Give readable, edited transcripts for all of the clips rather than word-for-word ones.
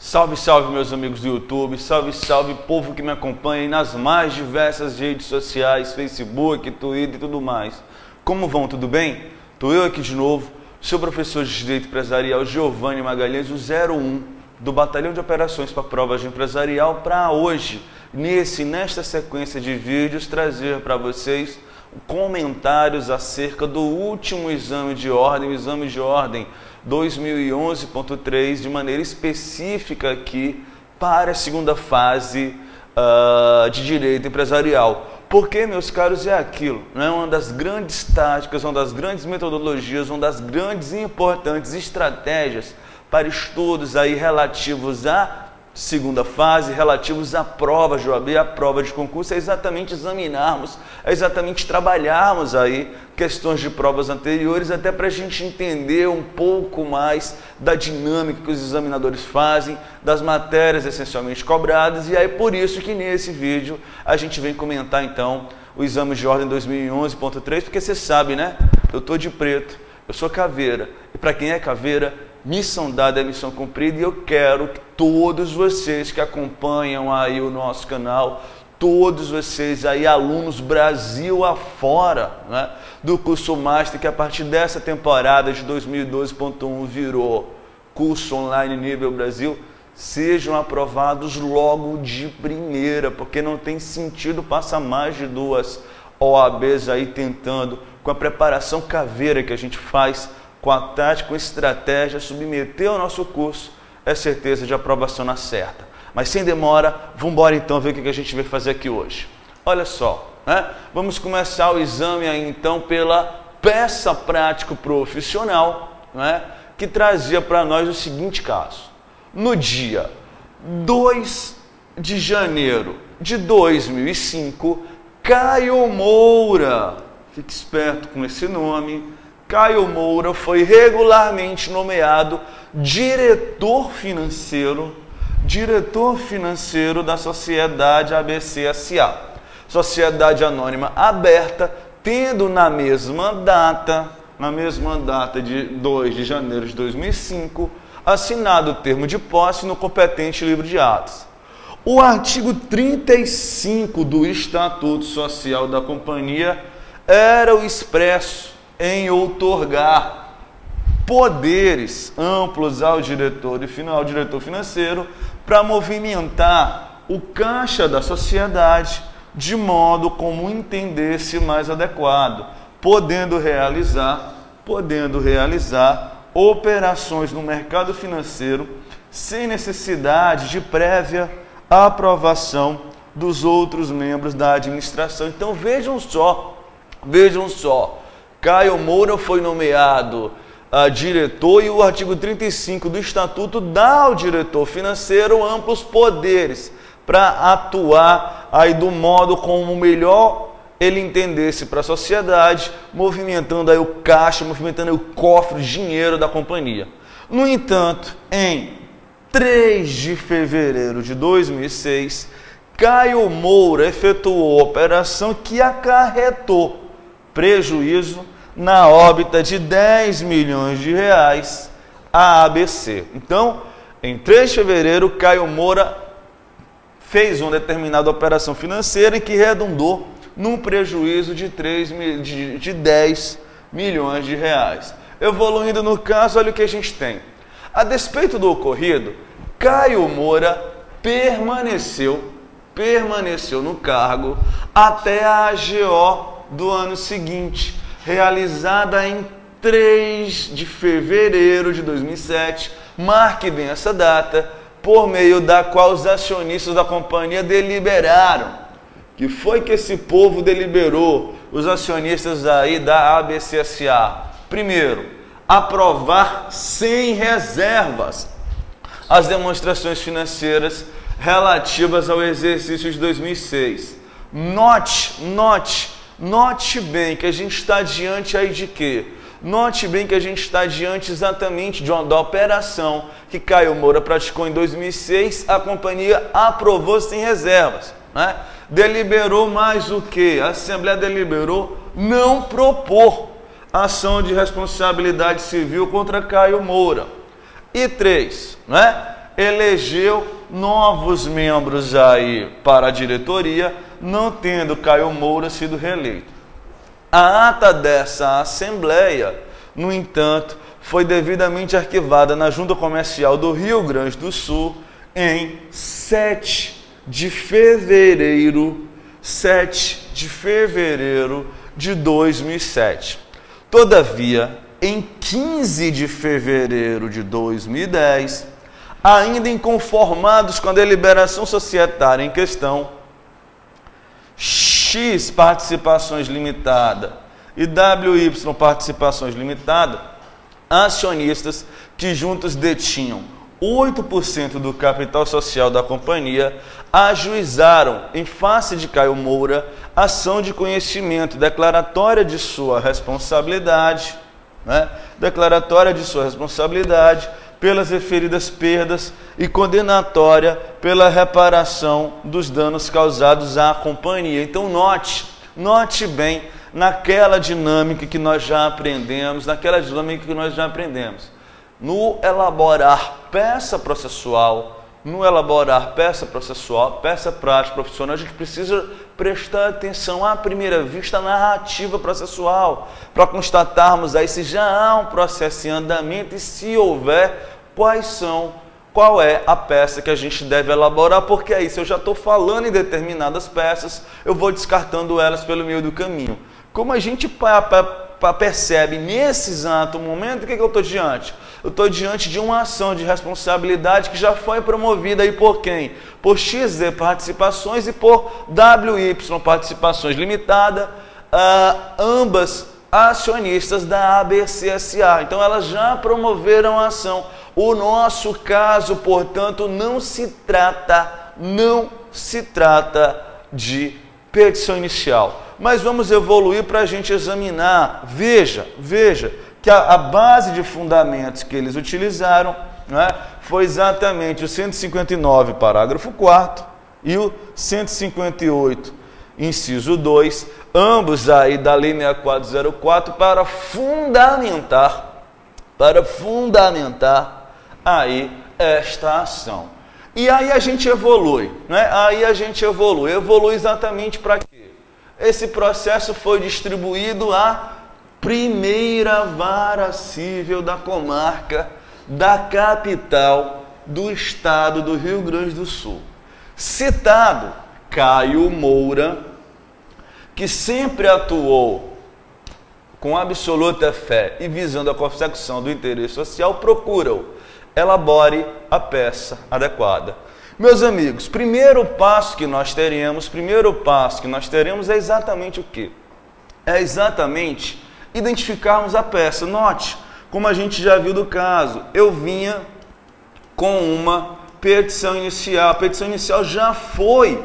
Salve, salve, meus amigos do YouTube, salve, salve, povo que me acompanha aí nas mais diversas redes sociais, Facebook, Twitter e tudo mais. Como vão, tudo bem? Tô eu aqui de novo, seu professor de Direito Empresarial Giovanni Magalhães, o 01 do Batalhão de Operações para Provas de Empresarial, para hoje, nesta sequência de vídeos, trazer para vocês comentários acerca do último exame de ordem, o exame de ordem 2011.3, de maneira específica aqui para a segunda fase de direito empresarial. Porque, meus caros, é aquilo, né? Uma das grandes táticas, uma das grandes metodologias, uma das grandes e importantes estratégias para estudos aí relativos à segunda fase, relativos à prova de OAB, à prova de concurso, é exatamente examinarmos, é exatamente trabalharmos aí questões de provas anteriores, até para a gente entender um pouco mais da dinâmica que os examinadores fazem, das matérias essencialmente cobradas, e aí por isso que nesse vídeo a gente vem comentar então o exame de ordem 2011.3, porque você sabe, né? Eu tô de preto, eu sou caveira, e para quem é caveira, missão dada é missão cumprida, e eu quero que todos vocês que acompanham aí o nosso canal, todos vocês aí, alunos Brasil afora, né, do curso Master, que a partir dessa temporada de 2012.1 virou curso online nível Brasil, sejam aprovados logo de primeira, porque não tem sentido passar mais de 2 OABs aí tentando, com a preparação caveira que a gente faz, com a tática, com a estratégia, submeter ao nosso curso, é certeza de aprovação na certa. Mas sem demora, vamos embora então ver o que a gente vai fazer aqui hoje. Olha só, né? Vamos começar o exame aí então pela peça prático profissional, né? Que trazia para nós o seguinte caso. No dia 2 de janeiro de 2005, Caio Moura, fique esperto com esse nome, Caio Moura foi regularmente nomeado diretor financeiro da Sociedade ABC S.A., Sociedade Anônima Aberta, tendo na mesma data de 2 de janeiro de 2005, assinado o termo de posse no competente livro de atos. O artigo 35 do Estatuto Social da Companhia era o expresso em outorgar poderes amplos ao diretor financeiro para movimentar o caixa da sociedade de modo como entendesse mais adequado, podendo realizar operações no mercado financeiro sem necessidade de prévia aprovação dos outros membros da administração. Então vejam só, Caio Moura foi nomeado diretor e o artigo 35 do Estatuto dá ao diretor financeiro amplos poderes para atuar aí do modo como melhor ele entendesse para a sociedade, movimentando aí o caixa, movimentando aí o cofre, o dinheiro da companhia. No entanto, em 3 de fevereiro de 2006, Caio Moura efetuou operação que acarretou prejuízo na órbita de 10 milhões de reais à ABC. Então, em 3 de fevereiro, Caio Moura fez uma determinada operação financeira que redundou num prejuízo de 10 milhões de reais. Evoluindo no caso, olha o que a gente tem. A despeito do ocorrido, Caio Moura permaneceu no cargo até a AGO do ano seguinte, realizada em 3 de fevereiro de 2007, marque bem essa data, por meio da qual os acionistas da companhia deliberaram. Que foi que esse povo deliberou, os acionistas aí da ABC S.A.? Primeiro, aprovar sem reservas as demonstrações financeiras relativas ao exercício de 2006. Note bem que a gente está diante aí de quê? Note bem que a gente está diante exatamente da operação que Caio Moura praticou em 2006, a companhia aprovou sem reservas, né? Deliberou mais o que? A Assembleia deliberou não propor ação de responsabilidade civil contra Caio Moura. E 3, né? elegeu novos membros aí para a diretoria, não tendo Caio Moura sido reeleito. A ata dessa assembleia, no entanto, foi devidamente arquivada na Junta Comercial do Rio Grande do Sul em 7 de fevereiro de 2007. Todavia, em 15 de fevereiro de 2010, ainda inconformados com a deliberação societária em questão, X Participações Limitada e WY Participações Limitada, acionistas que juntos detinham 8% do capital social da companhia, ajuizaram em face de Caio Moura ação de conhecimento declaratória de sua responsabilidade, pelas referidas perdas e condenatória pela reparação dos danos causados à companhia. Então note bem naquela dinâmica que nós já aprendemos, no elaborar peça processual, peça prática profissional, a gente precisa prestar atenção à primeira vista à narrativa processual, para constatarmos aí se já há um processo em andamento e, se houver, qual é a peça que a gente deve elaborar, porque aí, se eu já estou falando em determinadas peças, eu vou descartando elas pelo meio do caminho. Como a gente percebe nesse exato momento, o que eu estou diante? Eu estou diante de uma ação de responsabilidade que já foi promovida aí por quem? Por XZ Participações e por WY Participações Limitada, ambas acionistas da ABCSA. Então elas já promoveram a ação. O nosso caso, portanto, não se trata de petição inicial. Mas vamos evoluir para a gente examinar. Veja que a base de fundamentos que eles utilizaram, foi exatamente o 159, parágrafo 4º, e o 158, inciso 2, ambos aí da Lei 6404, para fundamentar aí esta ação. E aí a gente evolui, evolui exatamente para quê? Esse processo foi distribuído à primeira vara cível da comarca da capital do estado do Rio Grande do Sul. Citado Caio Moura, que sempre atuou com absoluta fé e visando a consecução do interesse social, procura-o, elabore a peça adequada. Meus amigos, primeiro passo que nós teremos é exatamente o quê? É exatamente identificarmos a peça. Note, como a gente já viu do caso, eu vinha com uma petição inicial. A petição inicial já foi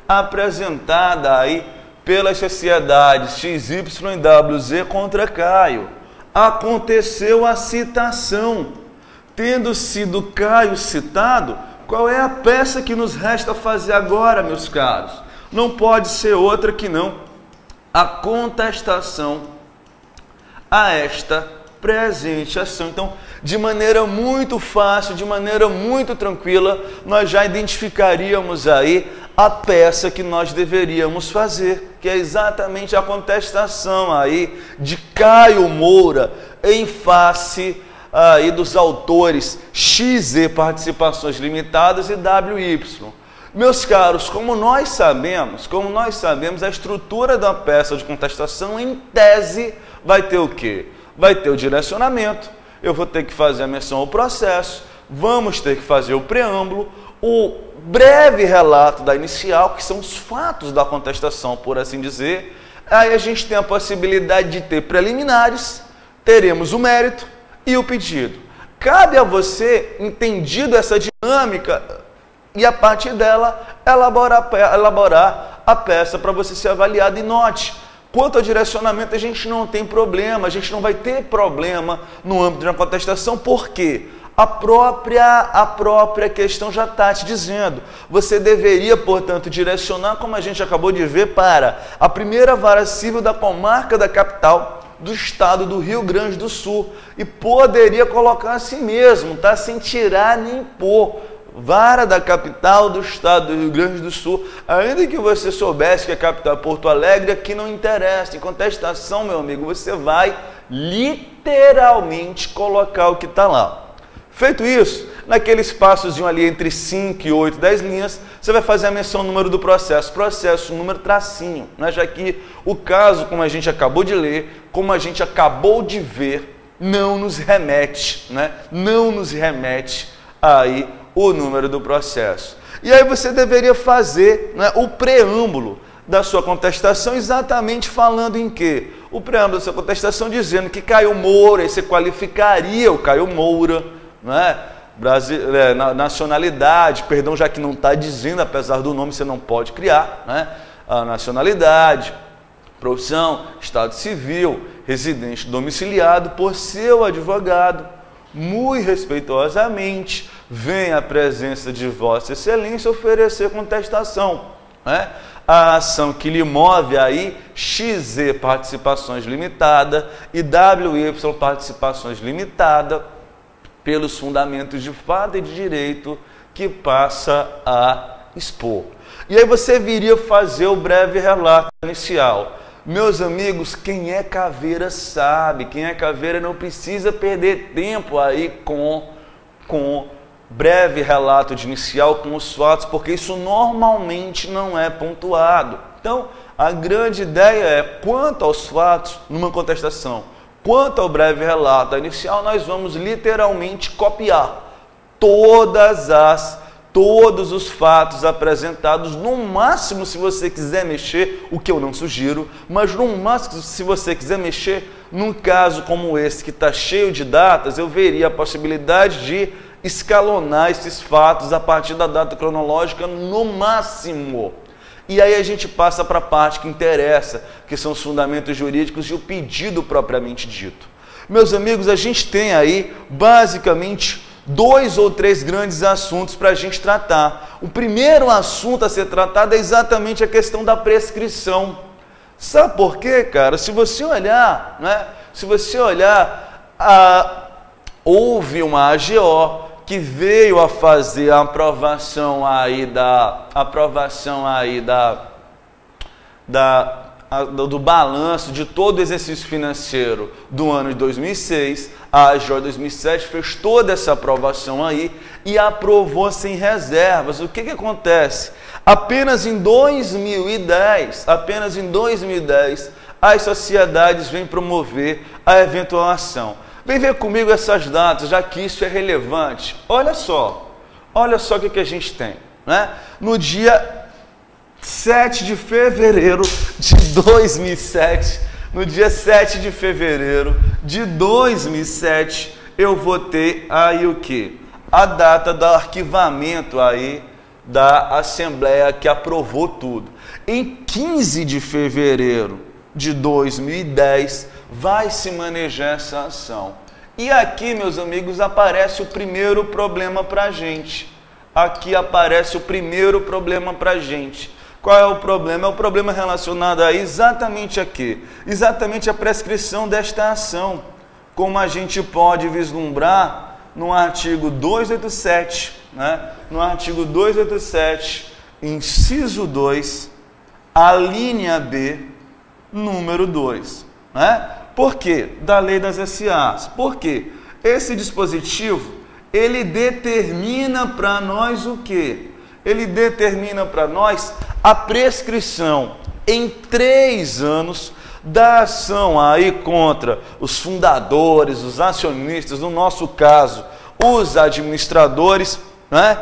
apresentada aí pelas sociedades XY e WZ contra Caio. Aconteceu a citação. Tendo sido Caio citado, qual é a peça que nos resta fazer agora, meus caros? Não pode ser outra que não a contestação a esta presente ação. Então, de maneira muito fácil, de maneira muito tranquila, nós já identificaríamos aí a peça que nós deveríamos fazer, que é exatamente a contestação aí de Caio Moura em face aí dos autores XZ Participações Limitadas e WY. Meus caros, como nós sabemos, a estrutura da peça de contestação, em tese, vai ter o quê? Vai ter o direcionamento, eu vou ter que fazer a menção ao processo, vamos ter que fazer o preâmbulo, o breve relato da inicial, que são os fatos da contestação, por assim dizer. Aí a gente tem a possibilidade de ter preliminares, teremos o mérito e o pedido. Cabe a você, entendido essa dinâmica, e a partir dela, elaborar a peça para você ser avaliado. E note, quanto ao direcionamento, a gente não tem problema, a gente não vai ter problema no âmbito de uma contestação. Por quê? A própria questão já está te dizendo. Você deveria, portanto, direcionar, como a gente acabou de ver, para a primeira vara civil da comarca da capital do estado do Rio Grande do Sul. E poderia colocar assim mesmo, tá? Sem tirar nem pôr. Vara da capital do estado do Rio Grande do Sul. Ainda que você soubesse que a capital é Porto Alegre, aqui não interessa. Em contestação, meu amigo, você vai literalmente colocar o que está lá. Feito isso, naquele espaçozinho ali entre 5 e 8, 10 linhas, você vai fazer a menção número do processo. Processo, número, tracinho. Né? Já que o caso, como a gente acabou de ler, como a gente acabou de ver, não nos remete, né? Não nos remete aí o número do processo. E aí você deveria fazer, né, o preâmbulo da sua contestação, exatamente falando em quê? O preâmbulo da sua contestação dizendo que Caio Moura, aí você qualificaria o Caio Moura, né, nacionalidade, perdão, já que não está dizendo, apesar do nome você não pode criar, né, a nacionalidade, profissão, estado civil, residente domiciliado por seu advogado, muito respeitosamente, vem à presença de Vossa Excelência oferecer contestação, né? A ação que lhe move aí, XZ Participações Limitada e WY Participações Limitada, pelos fundamentos de fato e de direito que passa a expor. E aí você viria fazer o breve relato inicial. Meus amigos, quem é caveira sabe, quem é caveira não precisa perder tempo aí com breve relato de inicial com os fatos, porque isso normalmente não é pontuado. Então, a grande ideia é, quanto aos fatos, numa contestação, quanto ao breve relato inicial, nós vamos literalmente copiar todos os fatos apresentados, no máximo, se você quiser mexer, o que eu não sugiro, mas no máximo, se você quiser mexer, num caso como esse, que está cheio de datas, eu veria a possibilidade de escalonar esses fatos a partir da data cronológica no máximo. E aí a gente passa para a parte que interessa, que são os fundamentos jurídicos e o pedido propriamente dito. Meus amigos, a gente tem aí, basicamente, 2 ou 3 grandes assuntos para a gente tratar. O primeiro assunto a ser tratado é exatamente a questão da prescrição. Sabe por quê, cara? Se você olhar, né? Se você olhar, houve uma AGO que veio a fazer a aprovação aí do balanço de todo o exercício financeiro do ano de 2006, a AGO 2007 fez toda essa aprovação aí e aprovou sem reservas. O que acontece? Apenas em 2010, as sociedades vêm promover a eventual ação. Vem ver comigo essas datas, já que isso é relevante. Olha só o que a gente tem, né? No dia 7 de fevereiro de 2007, no dia 7 de fevereiro de 2007, eu vou ter aí o quê? A data do arquivamento aí da Assembleia que aprovou tudo. Em 15 de fevereiro de 2010, vai se manejar essa ação. E aqui, meus amigos, aparece o primeiro problema para a gente. Aqui aparece o primeiro problema para a gente. Qual é o problema? É o problema relacionado a exatamente a quê? Exatamente a prescrição desta ação. Como a gente pode vislumbrar no artigo 287, né? No artigo 287, inciso 2, a linha B, número 2. Né? Por quê? Da lei das SAs. Por quê? Esse dispositivo, ele determina para nós o quê? Ele determina para nós a prescrição em 3 anos da ação aí contra os fundadores, os acionistas, no nosso caso, os administradores, né?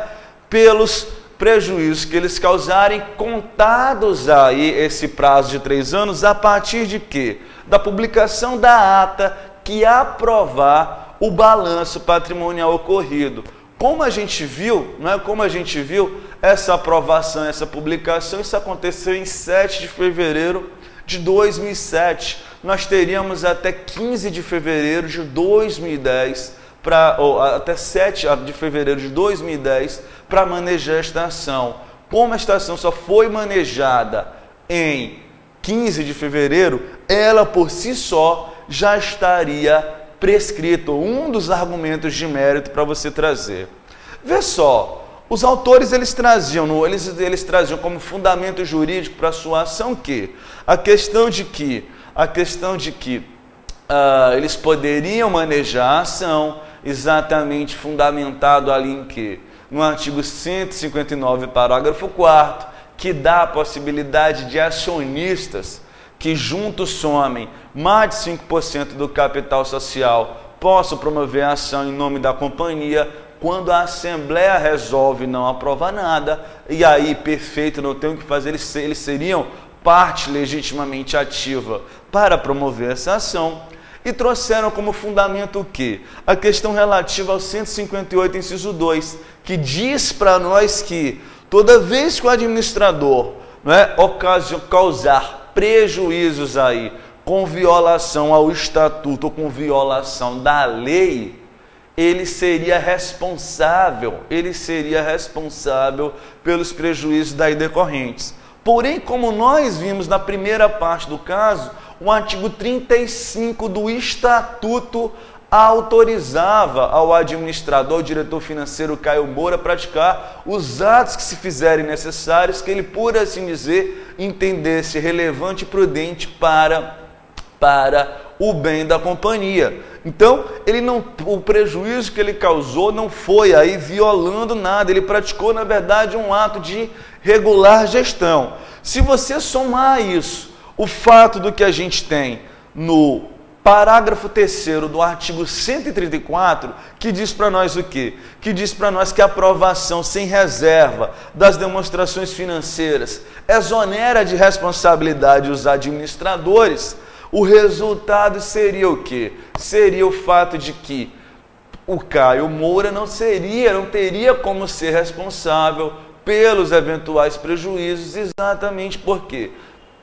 Pelos prejuízos que eles causarem, contados aí esse prazo de 3 anos, a partir de quê? Da publicação da ata que aprovar o balanço patrimonial ocorrido. Como a gente viu, né? Como a gente viu, essa aprovação, essa publicação, isso aconteceu em 7 de fevereiro de 2007. Nós teríamos até 15 de fevereiro de 2010, até 7 de fevereiro de 2010, para manejar esta ação. Como esta ação só foi manejada em 15 de fevereiro, ela por si só já estaria prescrito, um dos argumentos de mérito para você trazer. Vê só, os autores eles traziam como fundamento jurídico para a sua ação que a questão de que eles poderiam manejar a ação exatamente fundamentado ali em que? No artigo 159, parágrafo 4º, que dá a possibilidade de acionistas que juntos somem mais de 5% do capital social possam promover a ação em nome da companhia quando a Assembleia resolve não aprovar nada, e aí, perfeito, não tem o que fazer, eles seriam parte legitimamente ativa para promover essa ação, e trouxeram como fundamento o quê? A questão relativa ao 158, inciso 2, que diz para nós que toda vez que o administrador causar prejuízos aí com violação ao estatuto ou com violação da lei, ele seria responsável pelos prejuízos daí decorrentes. Porém, como nós vimos na primeira parte do caso, o artigo 35 do estatuto autorizava ao administrador, ao diretor financeiro Caio Moura, praticar os atos que se fizerem necessários, que ele, por assim dizer, entendesse relevante e prudente para o bem da companhia. Então, o prejuízo que ele causou não foi aí violando nada, ele praticou, na verdade, um ato de regular gestão. Se você somar isso, o fato do que a gente tem no parágrafo 3º do artigo 134, que diz para nós o quê? Que diz para nós que a aprovação sem reserva das demonstrações financeiras exonera de responsabilidade os administradores. O resultado seria o quê? Seria o fato de que o Caio Moura não teria como ser responsável pelos eventuais prejuízos, exatamente porque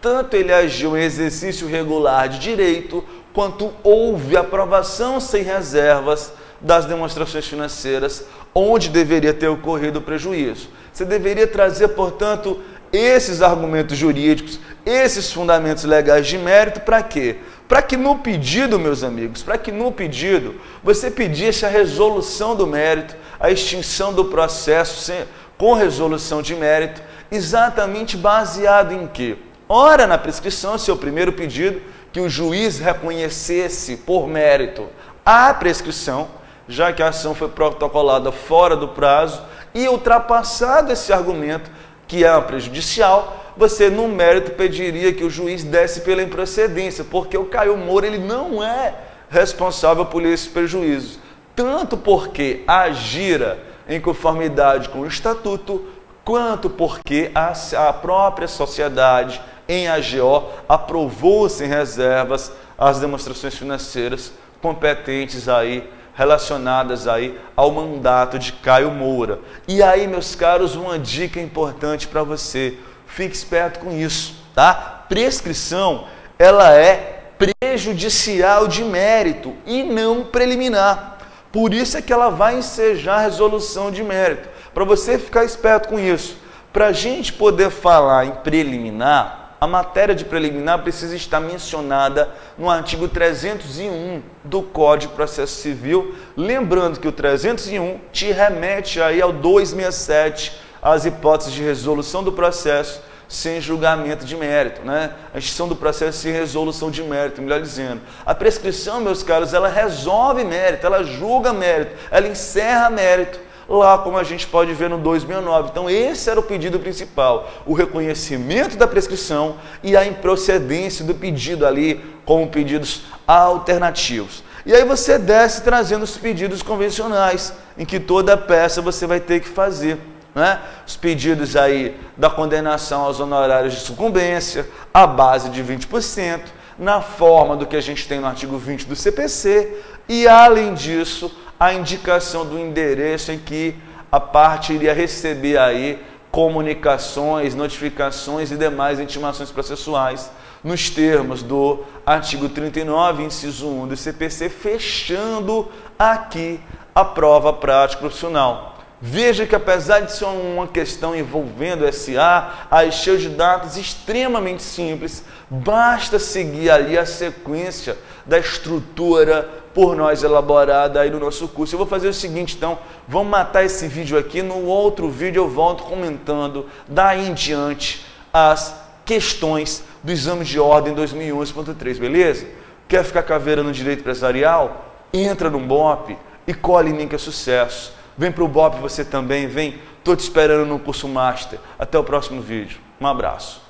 tanto ele agiu em exercício regular de direito, quanto houve aprovação sem reservas das demonstrações financeiras, onde deveria ter ocorrido o prejuízo. Você deveria trazer, portanto, esses argumentos jurídicos, esses fundamentos legais de mérito, para quê? Para que no pedido, meus amigos, você pedisse a resolução do mérito, a extinção do processo com resolução de mérito, exatamente baseado em quê? Ora, na prescrição, seu primeiro pedido, que o juiz reconhecesse por mérito a prescrição, já que a ação foi protocolada fora do prazo, e ultrapassado esse argumento, que é prejudicial, você no mérito pediria que o juiz desse pela improcedência, porque o Caio Moura ele não é responsável por esses prejuízos, tanto porque agira em conformidade com o estatuto, quanto porque a própria sociedade em AGO aprovou sem reservas as demonstrações financeiras competentes aí, relacionadas aí ao mandato de Caio Moura. E aí, meus caros, uma dica importante para você, fique esperto com isso, tá? Prescrição, ela é prejudicial de mérito e não preliminar. Por isso é que ela vai ensejar a resolução de mérito. Para você ficar esperto com isso, para a gente poder falar em preliminar, a matéria de preliminar precisa estar mencionada no artigo 301 do Código de Processo Civil, lembrando que o 301 te remete aí ao 267, as hipóteses de resolução do processo sem julgamento de mérito, né? A extinção do processo sem resolução de mérito, melhor dizendo. A prescrição, meus caros, ela resolve mérito, ela julga mérito, ela encerra mérito, lá como a gente pode ver no 269. Então esse era o pedido principal, o reconhecimento da prescrição e a improcedência do pedido ali como pedidos alternativos. E aí você desce trazendo os pedidos convencionais, em que toda peça você vai ter que fazer, né? Os pedidos aí da condenação aos honorários de sucumbência, a base de 20%, na forma do que a gente tem no artigo 20 do CPC, e além disso, a indicação do endereço em que a parte iria receber aí comunicações, notificações e demais intimações processuais, nos termos do artigo 39, inciso 1 do CPC, fechando aqui a prova prática profissional. Veja que apesar de ser uma questão envolvendo SA, aí cheio de datas extremamente simples, basta seguir ali a sequência da estrutura por nós elaborada aí no nosso curso. Eu vou fazer o seguinte, então, vamos matar esse vídeo aqui, no outro vídeo eu volto comentando daí em diante as questões do exame de ordem 2011.3, beleza? Quer ficar caveira no direito empresarial? Entra no BOP e colhe em mim que é sucesso. Vem para o BOP você também, vem. Estou te esperando no curso Master. Até o próximo vídeo. Um abraço.